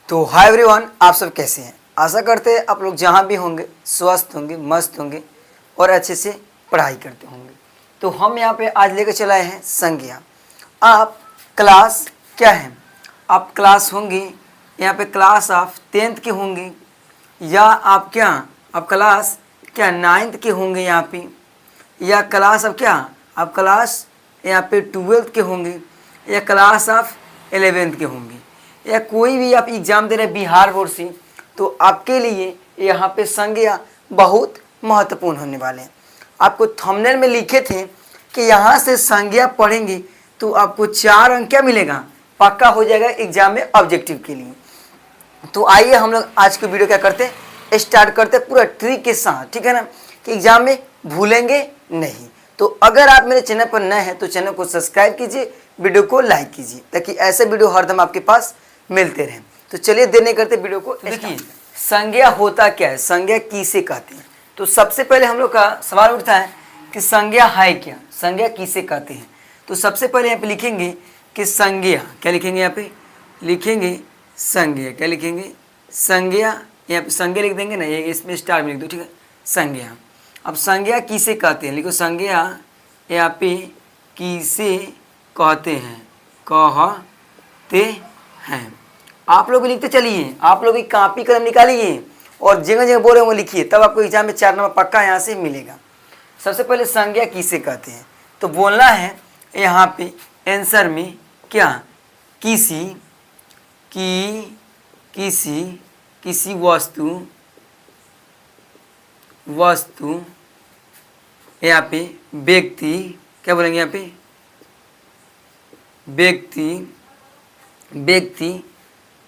तो hi everyone, आप सब कैसे हैं। आशा करते हैं आप लोग जहाँ भी होंगे स्वस्थ होंगे, मस्त होंगे और अच्छे से पढ़ाई करते होंगे। तो हम यहाँ पे आज लेकर चले आए हैं संज्ञा। आप क्लास क्या है, आप क्लास होंगे यहाँ पे क्लास ऑफ 10th के होंगे, या आप क्या आप क्लास क्या 9th के होंगे यहाँ पे, या क्लास ऑफ क्या आप क्लास यहाँ पे 12th के होंगे, या क्लास ऑफ 11th के होंगे, या कोई भी आप एग्ज़ाम दे रहे हैं बिहार बोर्ड से, तो आपके लिए यहाँ पे संज्ञा बहुत महत्वपूर्ण होने वाले हैं। आपको थंबनेल में लिखे थे कि यहाँ से संज्ञा पढ़ेंगे तो आपको 4 अंक क्या मिलेगा, पक्का हो जाएगा एग्जाम में ऑब्जेक्टिव के लिए। तो आइए हम लोग आज की वीडियो क्या करते हैं, स्टार्ट करते हैं पूरा ट्रिक के साथ, ठीक है ना, कि एग्जाम में भूलेंगे नहीं। तो अगर आप मेरे चैनल पर नए हैं तो चैनल को सब्सक्राइब कीजिए, वीडियो को लाइक कीजिए, ताकि ऐसे वीडियो हरदम आपके पास मिलते रहें। तो चलिए देर नहीं करते वीडियो को। देखिए संज्ञा होता क्या है, संज्ञा किसे कहते हैं। तो सबसे पहले हम लोग का सवाल उठता है कि संज्ञा है क्या, संज्ञा किसे कहते हैं। तो सबसे पहले यहाँ पे लिखेंगे कि संज्ञा, क्या लिखेंगे यहाँ पे लिखेंगे संज्ञा, क्या लिखेंगे संज्ञा, यहाँ पे संज्ञा लिख देंगे ना, ये इसमें स्टार में लिख दो, ठीक है, संज्ञा। अब संज्ञा किसे कहते हैं, लिखो संज्ञा यहाँ पे किसे कहते हैं, कहते हैं। आप लोग भी लिखते चलिए, आप लोग भी कॉपी कलम निकालिए और जगह जगह बोल रहे होंगे लिखिए, तब आपको एग्जाम में 4 नंबर पक्का यहाँ से मिलेगा। सबसे पहले संज्ञा किसे कहते हैं, तो बोलना है यहाँ पे आंसर में क्या, किसी वस्तु यहाँ पे व्यक्ति, क्या बोलेंगे यहाँ पे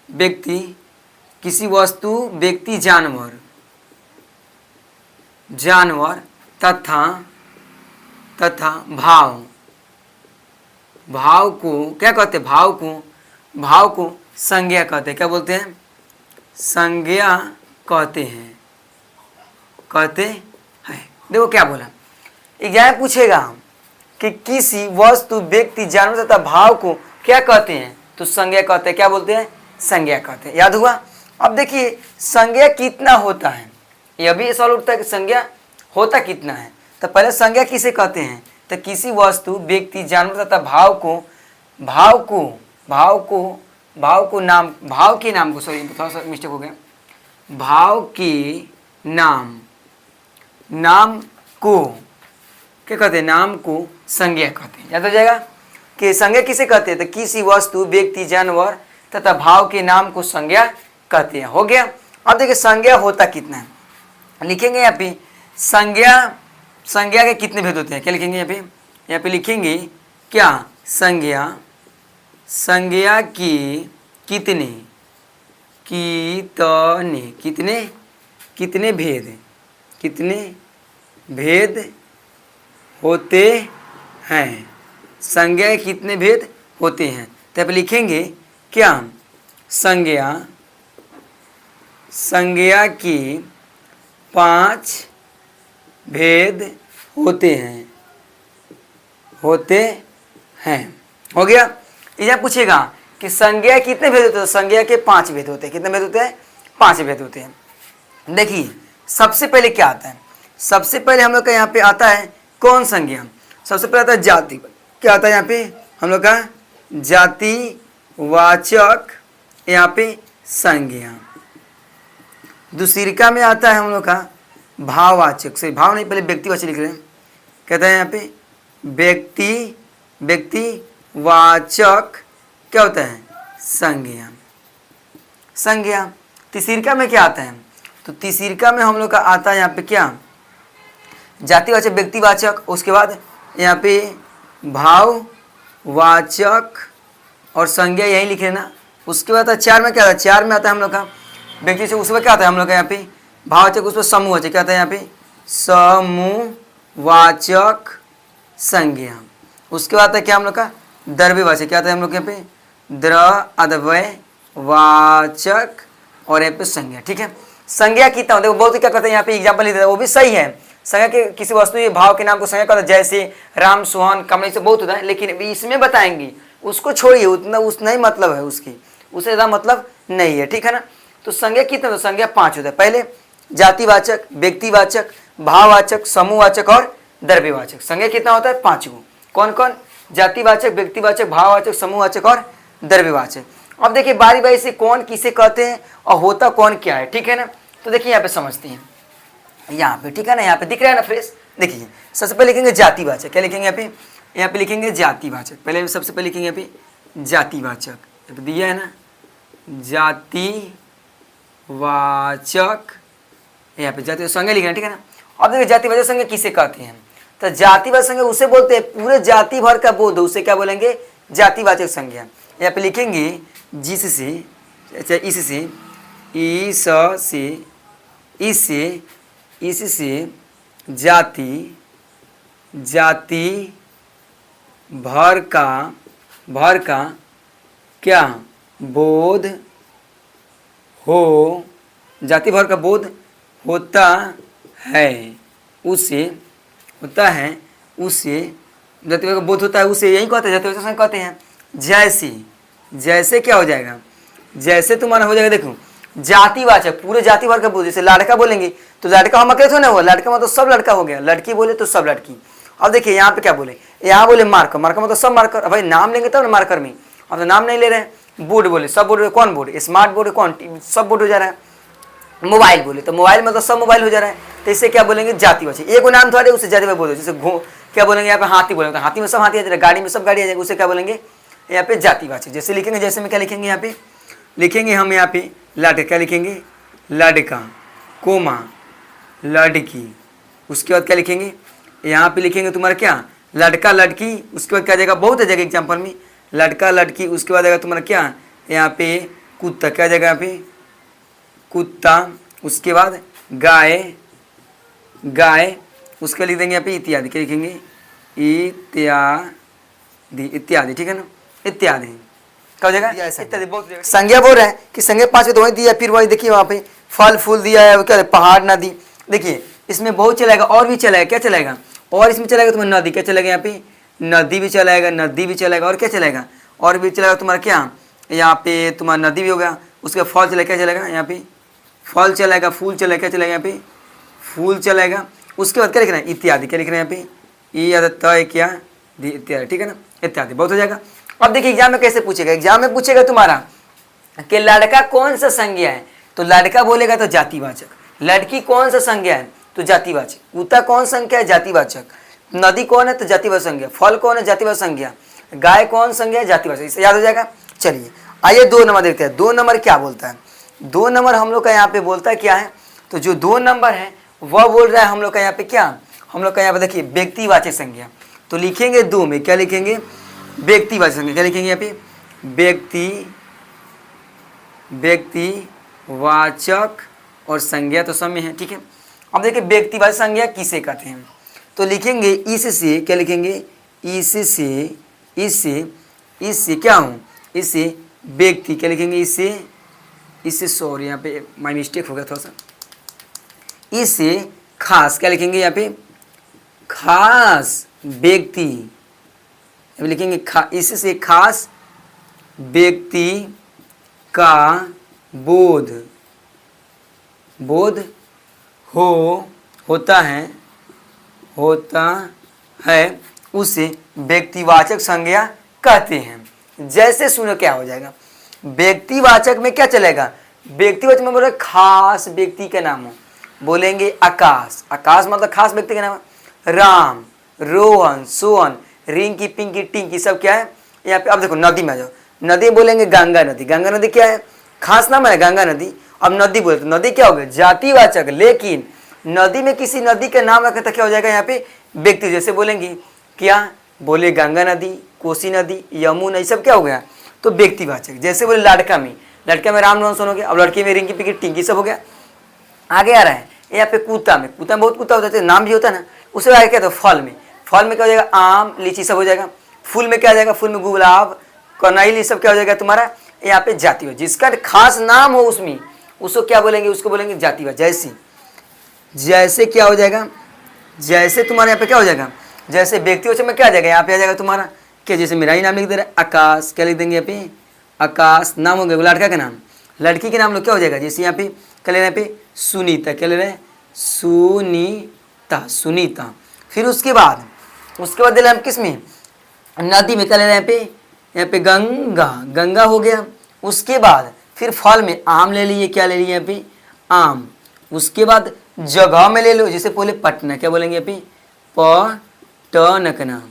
व्यक्ति किसी वस्तु, व्यक्ति, जानवर तथा भाव को क्या कहते हैं, भाव को संज्ञा कहते हैं। क्या बोलते हैं, संज्ञा कहते हैं। देखो क्या बोला, एग्जाम पूछेगा कि किसी वस्तु, व्यक्ति, जानवर तथा भाव को क्या कहते हैं, तो संज्ञा कहते हैं। क्या बोलते हैं, संज्ञा कहते हैं। याद हुआ। अब देखिए संज्ञा कितना होता है, यह भी सवाल उठता है कि संज्ञा होता कितना है। तो पहले संज्ञा किसे कहते हैं, तो किसी वस्तु, व्यक्ति, जानवर तथा भाव के नाम को सॉरी थोड़ा सा मिस्टेक हो गया, भाव के नाम को क्या कहते हैं, नाम को संज्ञा कहते हैं। याद हो जाएगा कि संज्ञा किसे कहते हैं, तो किसी वस्तु, व्यक्ति, जानवर तथा भाव के नाम को संज्ञा कहते हैं। हो गया। अब देखिए संज्ञा होता कितना है, लिखेंगे यहाँ पे संज्ञा के कितने भेद होते हैं। क्या लिखेंगे यहाँ पे लिखेंगे क्या, संज्ञा की कितने भेद होते हैं, संज्ञा के कितने भेद होते हैं। तो यहाँ पे लिखेंगे क्या, संज्ञा की 5 भेद होते हैं। हो गया। यह पूछेगा कि संज्ञा कितने भेद होते हैं, संज्ञा के 5 भेद होते हैं। कितने भेद होते हैं, 5 भेद होते हैं। देखिए सबसे पहले क्या आता है, सबसे पहले हम लोग का यहाँ पे आता है कौन संज्ञा, सबसे पहले आता है जाति। क्या आता है यहाँ पे हम लोग का जातिवाचक यहाँ पे संज्ञा। दूसरिका में आता है हम लोग का भाववाचक, सही भाव नहीं, पहले व्यक्तिवाचक लिख रहे हैं। कहता है यहाँ पे व्यक्तिवाचक क्या होता है, संज्ञा। तीसरिका में क्या आता है, तो तीसरिका में हम लोग का आता है यहाँ पे क्या, जातिवाचक, व्यक्तिवाचक, उसके बाद यहाँ पे भाववाचक और संज्ञा, यही लिखे ना। उसके बाद 4 में क्या आता है, 4 में आता है हम लोग का व्यक्ति से, उसमें क्या आता है हम लोग का यहाँ पे भाववाचक, उसमें समूहवाचक। क्या आता है यहाँ पे समूहवाचक संज्ञा। उसके बाद आता है क्या हम लोग का द्रव्यवाचक। क्या आता है हम लोग यहाँ पे द्रव्यवाचक और यहाँ पे संज्ञा। ठीक है, संज्ञा कितना, देखो बहुत क्या कहते हैं यहाँ पे एग्जाम्पल लिखते हैं, वो भी सही है। संज्ञा के किसी वस्तु या भाव के नाम को संज्ञा कहते हैं, जैसे राम, सोहन, कमल, से बहुत होता है, लेकिन इसमें बताएंगे उसको छोड़िए, उतना ही मतलब है उसकी। उससे ज़्यादा मतलब नहीं है, ठीक है ना। तो संज्ञा कितने, तो संज्ञा 5 होता है। पहले जातिवाचक, व्यक्तिवाचक, भाववाचक, समूहवाचक और द्रव्यवाचक। संज्ञा कितना होता है, 5 गो। कौन कौन, जातिवाचक, व्यक्तिवाचक, भाववाचक, समूहवाचक और द्रव्यवाचक। अब देखिए बारी बारी से कौन किसे कहते हैं और होता कौन क्या है, ठीक है ना। तो देखिए यहाँ पे समझते हैं, यहाँ पे ठीक है ना, यहाँ पे दिख रहा है ना फ्रेश। देखिए सबसे पहले लिखेंगे जातिवाचक, क्या लिखेंगे यहाँ पे लिखेंगे जातिवाचक। पहले सबसे पहले लिखेंगे यहाँ पे जातिवाचक, यहाँ पे दिया है ना जातिवाचक, यहाँ पे जाति संज्ञा लिखना, ठीक है ना। अब देखिए जातिवाचक संज्ञा किसे कहते हैं, तो जातिवाचक संज्ञा उसे बोलते हैं पूरे जाति भर का बोध, उसे क्या बोलेंगे, जातिवाचक संज्ञा। यहाँ पे लिखेंगे जिससे, अच्छा इससे, इससे, इससे जाति भर का क्या बोध हो, जाति भर का बोध होता है उसे जाति भर का बोध होता है उसे यही कहते हैं, जातिवाचक संज्ञा कहते हैं। जैसे क्या हो जाएगा, जैसे तुम्हारा हो जाएगा, देखो जातिवाचक पूरे जाति भर का बोध, जैसे लड़का बोलेंगे तो लड़का हम अकेले थोड़ा हुआ, लड़का मतलब सब लड़का हो गया, लड़की बोले तो सब लड़की। अब देखिए यहाँ पे क्या बोले, यहाँ बोले मार्कर, मार्कर मतलब सब मार्कर। अब भाई नाम लेंगे तब ना मार्कर में, अब तो नाम नहीं ले रहे हैं। बोर्ड बोले सब बोर्ड, कौन बोर्ड, स्मार्ट बोर्ड, कौन सब बोर्ड हो जा रहा है। मोबाइल बोले तो मोबाइल मतलब सब मोबाइल हो जा रहा है, तो इससे क्या बोलेंगे, जातिवाचक। एक नाम थोड़े उसे जाति में बोलो, जैसे क्या बोलेंगे यहाँ पे हाथी बोलेंगे, हाथी में सब हाथी आ जाएगा, गाड़ी में सब गाड़ी आ जाएगा, उसे क्या बोलेंगे यहाँ पे जातिवाचक। जैसे लिखेंगे, जैसे में क्या लिखेंगे, यहाँ पे लिखेंगे हम यहाँ पे लड़का, क्या लिखेंगे लड़का, कोमा लड़की। उसके बाद क्या लिखेंगे, यहाँ पे लिखेंगे तुम्हारा क्या लड़का लड़की। उसके बाद क्या जाएगा, बहुत आ जाएगा एग्जाम्पल में, लड़का लड़की। उसके बाद आएगा तुम्हारा क्या यहाँ पे कुत्ता, क्या जाएगा यहाँ पे कुत्ता। उसके बाद गाय, उसके लिख देंगे यहाँ पे इत्यादि, क्या लिखेंगे इत्यादि, ठीक है ना, इत्यादि। क्या हो जाएगा, इत्यादि। बहुत संज्ञा बोल रहा है कि संज्ञा 5 तो वही दिया, फिर वही देखिए वहाँ पे फल फूल दिया है, क्या पहाड़ नदी। देखिए इसमें बहुत चलाएगा, और भी चलाएगा, क्या चलाएगा, और इसमें चलाएगा तुम्हारा नदी, क्या चलेगा यहाँ पे नदी भी चलाएगा, और क्या चलेगा, और भी चलेगा तुम्हारा क्या यहाँ पे तुम्हारा नदी भी हो गया। उसके फल चलेगा, क्या चलेगा यहाँ पे फल चलेगा, फूल चलेगा, क्या चलेगा यहाँ पे फूल चलेगा। उसके बाद क्या लिख रहे हैं, इत्यादि, क्या लिख रहे हैं यहाँ पे क्या इत्यादि, ठीक है ना, इत्यादि। बहुत हो जाएगा। अब देखिए एग्जाम में कैसे पूछेगा, एग्जाम में पूछेगा तुम्हारा कि लड़का कौन सा संज्ञा है, तो लड़का बोलेगा तो जातिवाचक, लड़की कौन सा संज्ञा है तो जातिवाचक, कुत्ता कौन संज्ञा है जातिवाचक, नदी कौन है तो जातिवाचक संज्ञा, फल कौन है जातिवाचक संज्ञा, गाय कौन संज्ञा है जातिवाचक। इससे याद हो जाएगा। चलिए आइए 2 नंबर देखते हैं। 2 नंबर क्या बोलता है, 2 नंबर हम लोग का यहाँ पे बोलता है क्या है, तो जो 2 नंबर है वह बोल रहा है हम लोग का यहाँ पे क्या, हम लोग का यहाँ पे देखिए व्यक्तिवाचक संज्ञा। तो लिखेंगे 2 में क्या लिखेंगे व्यक्तिवाचक संज्ञा, क्या लिखेंगे यहाँ पे व्यक्तिवाचक और संज्ञा तो सब में है, ठीक है। अब देखिए व्यक्तिवाचक संज्ञा किसे कहते हैं, तो लिखेंगे इससे, क्या लिखेंगे इससे क्या हूँ, इससे व्यक्ति, क्या लिखेंगे इससे सॉरी यहाँ पे माय मिस्टेक हो गया थोड़ा सा, इससे खास, क्या लिखेंगे यहाँ पे खास व्यक्ति, लिखेंगे इससे खास व्यक्ति का बोध होता है उसे व्यक्तिवाचक संज्ञा कहते हैं। जैसे सुनो क्या हो जाएगा, व्यक्तिवाचक में क्या चलेगा, व्यक्तिवाचक में बोले खास व्यक्ति का नाम हो, बोलेंगे आकाश, आकाश मतलब खास व्यक्ति का नाम, राम, रोहन, सोहन, रिंकी, पिंकी, टिंकी, सब क्या है यहाँ पे। अब देखो नदी में आ जाओ, नदी बोलेंगे गंगा नदी, गंगा नदी क्या है खास नाम है गंगा नदी। अब नदी बोले तो नदी क्या हो गया जातिवाचक, लेकिन नदी में किसी नदी का नाम रखे तो क्या हो जाएगा यहाँ पे व्यक्ति। जैसे बोलेंगे क्या, बोले गंगा नदी, कोसी नदी, यमुना, ये सब क्या हो गया तो व्यक्तिवाचक। जैसे बोले लड़का में राम रोहन सोहन हो गया, अब लड़की में रिंकी, पिंकी, टिंकी, सब हो गया। आगे आ रहा है यहाँ पे कुत्ता में बहुत कुत्ता होता है, नाम भी होता है ना। उसके आगे क्या, तो फल में क्या हो जाएगा आम, लीची, सब हो जाएगा। फूल में क्या आ जाएगा, फूल में गुलाब, कनैल, सब क्या हो जाएगा तुम्हारा यहाँ पे जातिवाचक। जिसका खास नाम हो उसमें उसको क्या बोलेंगे, उसको बोलेंगे जातिवाचक। जैसे क्या हो जाएगा, जैसे तुम्हारे यहाँ पे क्या हो जाएगा, जैसे व्यक्तिवाचक में क्या आ जाएगा यहाँ पे आ जाएगा तुम्हारा क्या, जैसे मेरा ही नाम लिख दे रहा है आकाश, क्या लिख देंगे यहाँ पे आकाश नाम हो गया लड़का का नाम, लड़की के नाम लोग क्या हो जाएगा, जैसे यहाँ पे क्या ले रहे हैं, यहाँ पे सुनीता, क्या ले रहे हैं, सुनीता, सुनीता। फिर उसके बाद दे रहे हैं हम किस में, नदी में, क्या ले रहे हैं यहाँ पे गंगा, गंगा हो गया। उसके बाद फिर फल में आम ले लिए, क्या ले लिए यहाँ पे आम। उसके बाद जगह में ले लो, जैसे बोले पटना, क्या बोलेंगे यहाँ पे पटना का नाम,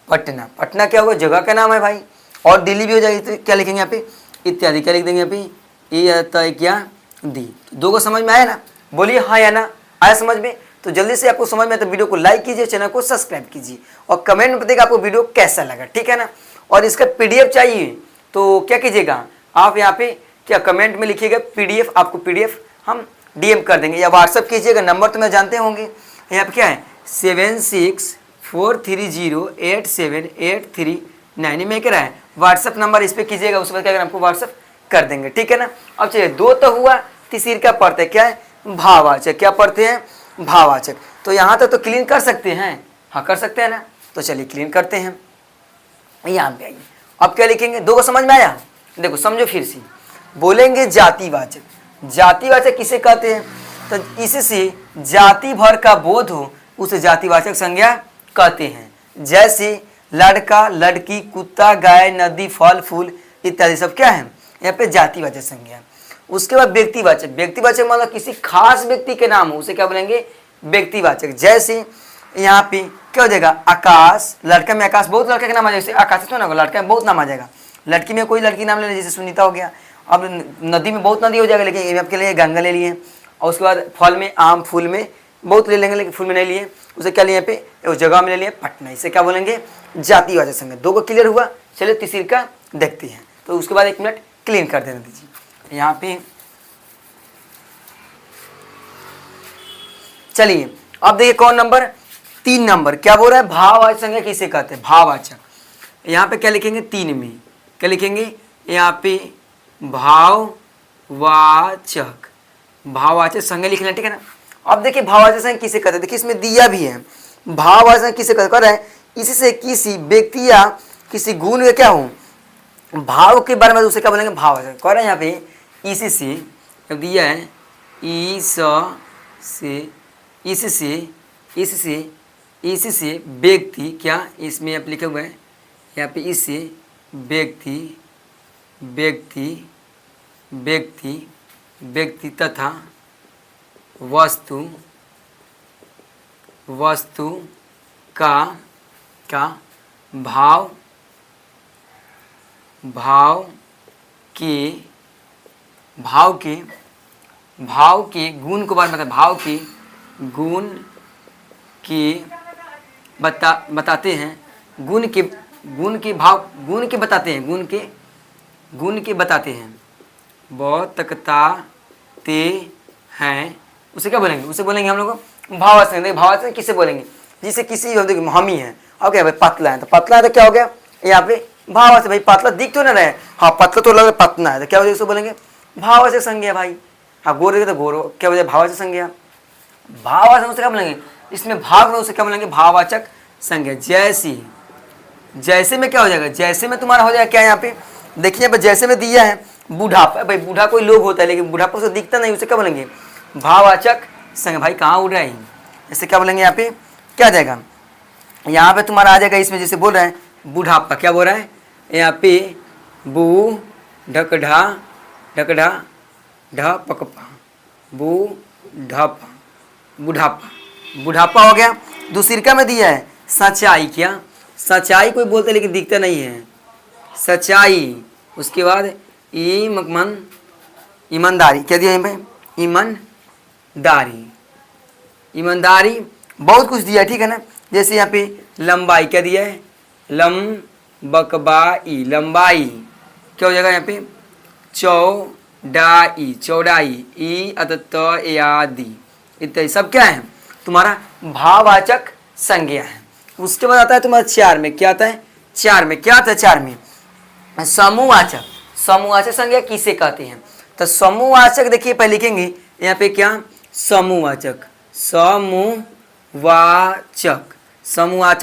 पटना, पटना क्या होगा, जगह का नाम है भाई। और दिल्ली भी हो जाएगी तो क्या लिखेंगे यहाँ पे इत्यादि, क्या लिख देंगे यहाँ पे ये आता है क्या दी। दो को समझ में आया ना, बोलिए हाँ या ना, आया समझ में। तो जल्दी से आपको समझ में आया तो वीडियो को लाइक कीजिए, चैनल को सब्सक्राइब कीजिए और कमेंट में बताइएगा आपको वीडियो कैसा लगा, ठीक है ना। और इसका पीडीएफ चाहिए तो क्या कीजिएगा, आप यहाँ पे क्या कमेंट में लिखिएगा पीडीएफ, आपको पीडीएफ हम डीएम कर देंगे या व्हाट्सअप कीजिएगा। नंबर तो मैं जानते होंगे, यहाँ पे क्या है 7643087839 में क्या है व्हाट्सअप नंबर, इस पर कीजिएगा, उसके बाद क्या आपको व्हाट्सअप कर देंगे, ठीक है ना। अब चलिए दो तो हुआ, तीसरी का पढ़ते क्या है भाववाचक, क्या पढ़ते हैं भाववाचक। तो यहाँ तक तो क्लीन कर सकते हैं, हाँ कर सकते हैं ना, तो चलिए क्लीन करते हैं। यहाँ पे आइए, अब क्या लिखेंगे, दो को समझ में आया, देखो समझो फिर से, बोलेंगे जातिवाचक। जातिवाचक किसे कहते हैं, तो इससे जाति भर का बोध हो उसे जातिवाचक संज्ञा कहते हैं। जैसे लड़का, लड़की, कुत्ता, गाय, नदी, फल, फूल इत्यादि सब क्या है यहाँ पे जातिवाचक संज्ञा। उसके बाद व्यक्तिवाचक, व्यक्तिवाचक मतलब किसी खास व्यक्ति के नाम हो उसे क्या बोलेंगे व्यक्तिवाचक। जैसे यहाँ पे क्या हो जाएगा आकाश, लड़का में आकाश, बहुत लड़का का नाम आ जाएगा, जैसे आकाश तो ना होगा, लड़का में बहुत नाम आ जाएगा। लड़की में कोई लड़की नाम ले जैसे सुनीता हो गया। अब नदी में बहुत नदी हो जाएगा, लेकिन आपके लिए गंगा ले लिए। और उसके बाद फल में आम, फूल में बहुत ले लेंगे, लेकिन फूल में नहीं लिए, उसे क्या लिए यहाँ पे उस जगह में ले लिए पटना, इसे क्या बोलेंगे जातिवाचक संज्ञा। दो को क्लियर हुआ, चलिए तीसरी का देखते हैं। तो उसके बाद 1 मिनट क्लीन कर देना दीजिए यहाँ पे। चलिए अब देखिए कौन नंबर 3 नंबर क्या बोल रहा है, भाववाचक संज्ञा किसे कहते हैं भाववाचक। यहाँ पे क्या लिखेंगे 3 में, क्या लिखेंगे यहाँ पे भाववाचक, भाववाचक संज्ञा लिखना, ठीक है ना। अब देखिए भाववाचक संज्ञा किसे कहते हैं, देखिए इसमें दिया भी है भाववाचक संज्ञा किसे कहते हैं, इसी से किसी व्यक्ति या किसी गुण का क्या हो भाव के बारे में उसे क्या बोलेंगे भाववाचक। कह रहे हैं यहाँ पे इसी से, जब दिया है इससे व्यक्ति, क्या इसमें आप लिखे हुए हैं यहाँ पे इससे व्यक्ति तथा वस्तु का भाव के गुण को बारे में भाव के गुण के बताते हैं, गुण के बताते हैं बताते हैं, उसे क्या बोलेंगे, उसे बोलेंगे हम लोग भाववाचक। भाववाचक किसे बोलेंगे, जिसे किसी हम ही है, अब क्या भाई पतला है, तो पतला है तो क्या हो गया यहाँ पे भाववाचक, भाई पतला दिख तो ना रहे, हाँ पतला तो लग रहा है पतना है, तो क्या वजह बोलेंगे भाववाचक संज्ञा भाई। हाँ गोरे तो गोरो, क्या वजह भाववाचक संज्ञा। भाववाचक उसे क्या बोलेंगे, इसमें भाग में उसे क्या बोलेंगे भाववाचक संज्ञा। जैसे में क्या हो जाएगा, जैसे में तुम्हारा हो जाएगा क्या यहाँ पे देखिए, यहाँ पे जैसे में दिया है बूढ़ापा, भाई बूढ़ा कोई लोग होता है लेकिन बुढ़ापा उसे दिखता नहीं, उसे क्या बोलेंगे भाववाचक संज्ञा। भाई कहाँ उड़ रहा है, ऐसे क्या बोलेंगे यहाँ पे क्या आ जाएगा, यहाँ पे तुम्हारा आ जाएगा इसमें जैसे बोल रहे हैं बूढ़ापा, क्या बोल रहा है यहाँ पे बू ढकढा ढा पकपा बुढ़ापा हो गया। दूसरी में दिया है सच्चाई, क्या सच्चाई कोई बोलते लेकिन दिखता नहीं है सच्चाई। उसके बाद ईमानदारी, क्या दिया है भाई ईमानदारी बहुत कुछ दिया, ठीक है ना। जैसे यहाँ पे लंबाई क्या दिया है लंबाई क्या हो जाएगा यहाँ पे चौड़ाई आदि इत्यादि सब क्या है तुम्हारा भाववाचक संज्ञा है। उसके बाद आता है तुम्हारा 4 में, क्या आता है 4 में, क्या आता है 4 में समूहवाचक। समूहवाचक संज्ञा किसे कहते हैं, तो समूहवाचक देखिए पहले लिखेंगे यहाँ पे क्या समूहवाचक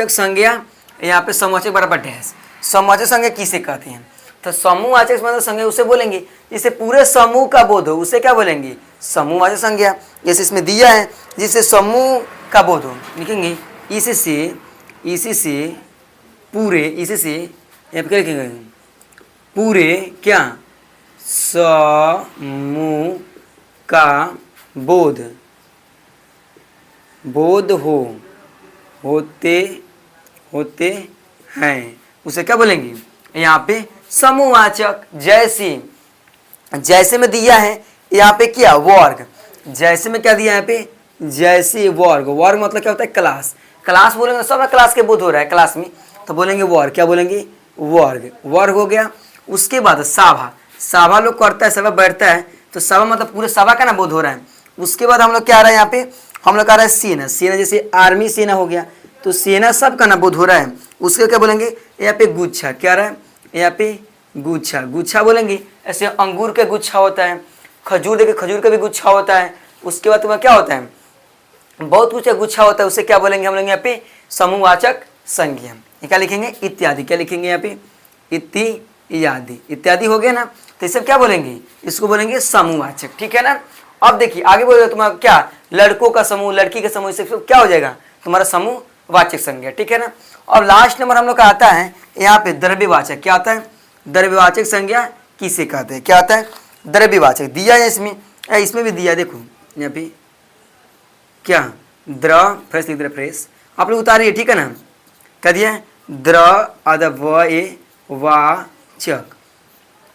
संज्ञा, यहाँ पे समूहवाचक बराबर डैश। समूहवाचक संज्ञा किसे कहते हैं, तो समूहवाचक मतलब संज्ञा उसे बोलेंगे जिसे पूरे समूह का बोध हो, उसे क्या बोलेंगे? समूहवाचक संज्ञा। जैसे इसमें दिया है जिसे समूह का बोध हो, लिखेंगे इससे पूरे, इससे यहाँ पे क्या लिखेंगे? पूरे क्या? समूह का बोध होते हैं, उसे क्या बोलेंगे? यहाँ पे समूहवाचक। जैसे में दिया है यहाँ पे क्या? वर्ग। जैसे में क्या दिया है यहाँ पे? जैसे वर्ग। वर्ग मतलब क्या होता है? क्लास। क्लास बोलेंगे सब ना, क्लास के बोध हो रहा है क्लास में, तो बोलेंगे वर्ग। क्या बोलेंगे? वर्ग। वर्ग हो गया। उसके बाद सभा। सभा लोग करता है, सभा बैठता है, तो सभा मतलब पूरे सभा का ना बोध हो रहा है। उसके बाद हम लोग क्या आ रहा है यहाँ पे? हम लोग आ रहा है सेना। सेना जैसे आर्मी सेना हो गया, तो सेना सब का ना बोध हो रहा है, उसके क्या बोलेंगे? यहाँ पे गुच्छा। क्या आ रहा है? यहाँ पे गुच्छा। गुच्छा बोलेंगे। ऐसे अंगूर के गुच्छा होता है, खजूर देखिए खजूर का भी गुच्छा होता है। उसके बाद तुम्हारा क्या होता है? बहुत कुछ गुच्छा होता है, उसे क्या बोलेंगे हम लोग यहाँ पे? समूहवाचक संज्ञा। क्या लिखेंगे? इत्यादि। क्या लिखेंगे यहाँ पे? इत्यादि। इत्यादि हो गया ना, तो सब क्या बोलेंगे? इसको बोलेंगे समूहवाचक। ठीक है ना। अब देखिए आगे बोलेगा तुम्हारा क्या? लड़कों का समूह, लड़की का समूह, इससे क्या हो जाएगा? तुम्हारा समूहवाचक संज्ञा। ठीक है ना। और लास्ट नंबर हम लोग का आता है यहाँ पे द्रव्यवाचक। क्या आता है? द्रव्यवाचक संज्ञा किसे कहते हैं? क्या आता है? द्रव्यवाचक। दिया है इसमें भी दिया, देखो यहाँ पे क्या? फ्रेश लिख दे, फ्रेश आप लोग उतारिए। ठीक है ना। क्या दिया है? वाचक,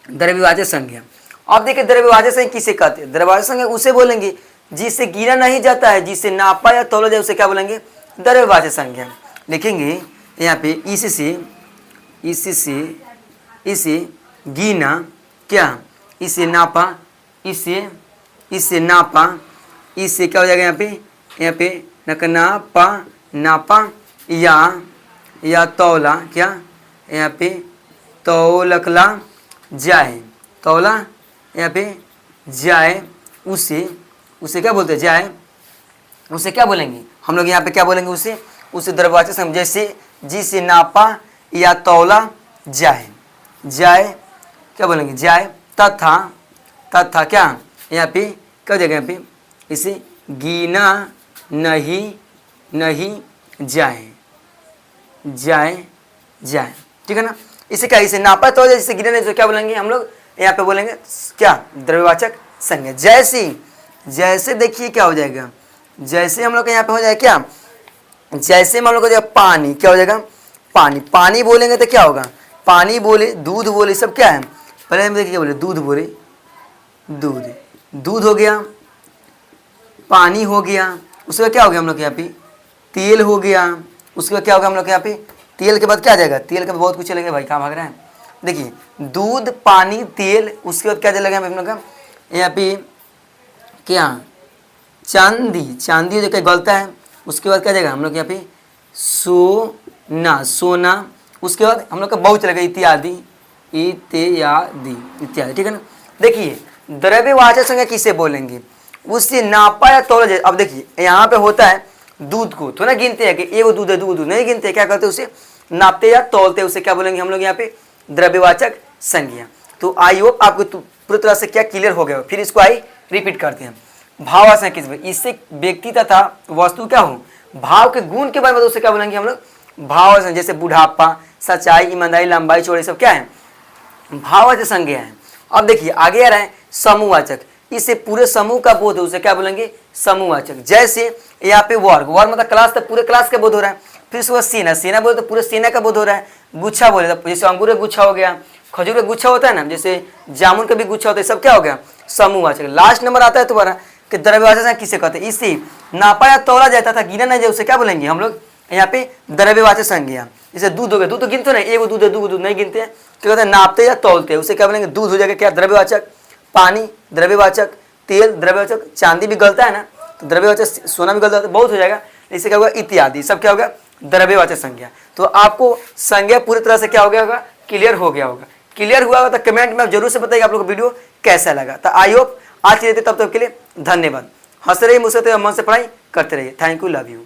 द्रव्यवाचक संज्ञा। अब देखिए द्रव्यवाचक संज्ञा किसे कहते हैं? द्रव्यवाचक संज्ञा उसे बोलेंगे जिससे गिना नहीं जाता है, जिससे नापा या तौला जाए, उसे क्या बोलेंगे? द्रव्यवाचक संज्ञा। लिखेंगे यहाँ पे इसे गिना, क्या? इसे नापा, इसे नापा, इससे क्या हो जाएगा यहाँ पे? नापा या तौला, क्या? यहाँ पे तौलकला जाए, तौला यहाँ पे जाए, उसे क्या बोलते हैं? जाए, उसे क्या बोलेंगे हम लोग यहाँ पे? क्या बोलेंगे उसे द्रव्यवाचक संज्ञा। जैसे जिसे नापा या तौला जाए, क्या बोलेंगे? जाए। तथा क्या? यहाँ पे क्या जगह? यहाँ पे इसे गिना नहीं जाए। ठीक है ना। इसे क्या? इसे नापा तो जिसे गिना नहीं, तो क्या बोलेंगे हम लोग यहाँ पे? बोलेंगे क्या? द्रव्यवाचक संज्ञा। जैसे देखिए क्या हो जाएगा? जैसे हम लोग यहाँ पे हो जाएगा क्या? जैसे में हम लोग हो जाएगा पानी। क्या हो जाएगा? पानी बोलेंगे तो क्या होगा? पानी बोले, दूध बोले, सब क्या है? पहले हम देखिए क्या बोले? दूध बोले, दूध हो गया, पानी हो गया। उसके बाद क्या हो गया हम लोग यहाँ पे? तेल हो गया। उसके बाद क्या होगा हम लोग यहाँ पे? तेल के बाद क्या आ जाएगा? तेल के बाद बहुत कुछ चलेगा भाई, कहाँ भाग रहा है? देखिए दूध, पानी, तेल। उसके बाद क्या चलेगा हम लोग का? यहाँ पे क्या? चांदी हो जाएगा, गलता है। उसके बाद क्या जाएगा हम लोग यहाँ पे? सोना। उसके बाद हम लोग का बहुत चलेगा इत्यादि। ठीक है ना। देखिए द्रव्यवाचक संज्ञा किसे बोलेंगे? उससे नापा या तौला जाए। अब देखिए यहाँ पे होता है दूध को थोड़ा गिनते हैं कि एगो दूध है, दूध नहीं गिनते, क्या करते? उसे नापते या तौलते, उसे क्या बोलेंगे हम लोग यहाँ पे? द्रव्यवाचक संज्ञा। तो आई होप आपको पूरी तरह से क्या क्लियर हो गया। फिर इसको रिपीट करते हैं। भावासन किस? इससे व्यक्ति तथा वस्तु क्या हो? भाव के गुण के बारे में, उसे क्या बोलेंगे हम लोग? भावासन। जैसे बुढ़ापा, सच्चाई, ईमानदारी, लंबाई, चौड़ाई, सब क्या है? भाववाचक संज्ञा है। अब देखिए आगे आ रहा है समूहवाचक। इससे पूरे समूह का बोध है, उसे क्या बोलेंगे? समूहवाचक। जैसे यहाँ पे वर्ग मतलब क्लास, तो पूरे क्लास का बोध हो रहा है। फिर उसके बाद सेना बोले तो पूरे सेना का बोध हो रहा है। गुच्छा बोले तो जैसे अंगूर का गुच्छा हो गया, खजूर का गुच्छा होता है ना, जैसे जामुन का भी गुच्छा होता है, सब क्या हो गया? समूहवाचक। लास्ट नंबर आता है तुम्हारा कि द्रव्यवाचक किसे कहते हैं? इससे नापा या तौला जाता था, गिना नहीं जाए, उसे क्या बोलेंगे हम लोग यहाँ पे? द्रव्यवाचक संज्ञा। जैसे दूध हो गया, दूध तो गिनते नहीं, एगो दूध है, दूध नहीं गिनते हैं, क्या कहते हैं? नापते या तौलते, उसे क्या बोलेंगे? दूध हो जाएगा क्या? द्रव्यवाचक। पानी द्रव्यवाचक, तेल द्रव्यवाचक, चांदी भी गलता है ना, तो द्रव्यवाचक, सोना भी गलता है, तो बहुत हो जाएगा। इससे क्या होगा? इत्यादि, सब क्या होगा? द्रव्यवाचक संज्ञा। तो आपको संज्ञा पूरी तरह से क्या हो गया होगा? क्लियर हो गया होगा। क्लियर हुआ होगा तो कमेंट में आप जरूर से बताइए आप लोग को वीडियो कैसा लगा। तो आई होप आज के लिए तब तक के लिए धन्यवाद। हंसते रहिए, मुझसे मन से पढ़ाई करते रहिए। Thank you, love you.